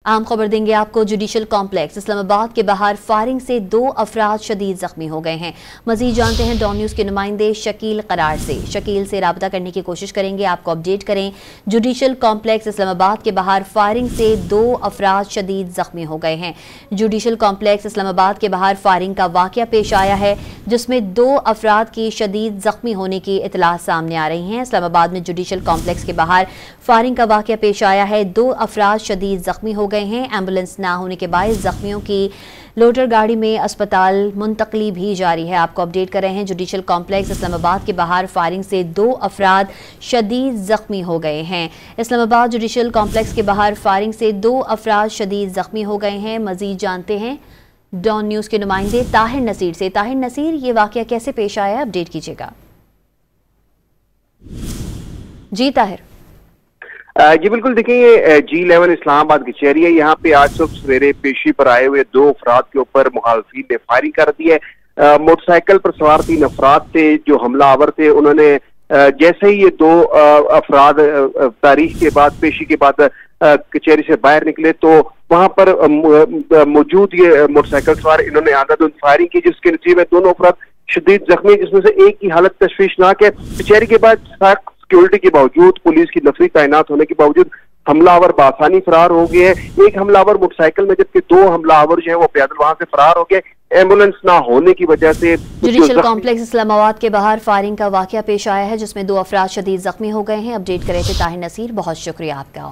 आम खबर देंगे आपको। जुडिशल कॉम्प्लेक्स इस्लामाबाद के बाहर फायरिंग से 2 अफराद शदीद जख्मी हो गए हैं। मजीद जानते हैं डॉन न्यूज़ के नुमाइंदे शकील करार से। शकील से राबता करने की कोशिश करेंगे, आपको अपडेट करें। जुडिशल कॉम्प्लेक्स इस्लामाबाद के बाहर फायरिंग से 2 अफराद शदीद जख्मी हो गए हैं। जुडिशल कॉम्प्लेक्स इस्लामाबाद के बाहर फायरिंग का वाकया पेश आया है, जिसमें 2 अफराद की शदीद जख्मी होने की इतला सामने आ रही हैं। इस्लामाबाद में जुडिशल कॉम्प्लेक्स के बाहर फायरिंग का वाकया पेश आया है। 2 अफराद शदीद जख्मी हो गए हैं। एम्बुलेंस ना होने के बायस जख्मियों की लोडर गाड़ी में अस्पताल मुंतकली भी जारी है। आपको अपडेट कर रहे हैं। जुडिशल कॉम्प्लेक्स इस्लामाबाद के बाहर फायरिंग से 2 अफराद शदीद जख्मी हो गए हैं। इस्लामाबाद जुडिशल कॉम्प्लेक्स के बाहर फायरिंग से 2 अफराद शदीद जख्मी हो गए हैं। मजीद जानते हैं डॉन न्यूज़ के नुमाइंदे ताहिर नसीर से। ताहिर नसीर, ये वाकया कैसे पेश आया है, अपडेट कीजिएगा। जी ताहिर। जी बिल्कुल, देखिए ये G11 इस्लामाबाद की कचहरी है। यहाँ पे आज सुबह सवेरे पेशी पर आए हुए 2 अफराद के ऊपर मुखालफिन ने फायरिंग कर दी है। मोटरसाइकिल पर सवार 3 अफराद थे जो हमलावर थे। उन्होंने जैसे ही ये 2 अफराद तारीख के बाद, पेशी के बाद कचहरी से बाहर निकले तो वहां पर मौजूद ये मोटरसाइकिल सवार इन्होंने आंधाधुंध फायरिंग की, जिसके नतीजे में दोनों अफराद शदीद जख्मी, जिसमें से एक की हालत तशवीशनाक है। कचहरी के बाद सिक्योरिटी के बावजूद, पुलिस की नफरी तैनात होने के बावजूद हमलावर बासानी फरार हो गए हैं। एक हमलावर मोटरसाइकिल में, जबकि 2 हमलावर जो है वो पैदल वहां से फरार हो गए। एम्बुलेंस ना होने की वजह से जुडिशल कॉम्प्लेक्स इस्लामाबाद के बाहर फायरिंग का वाकया पेश आया है, जिसमें 2 अफराद शदीद जख्मी हो गए हैं। अपडेट कर रहे थे ताहिर नसीर, बहुत शुक्रिया आपका।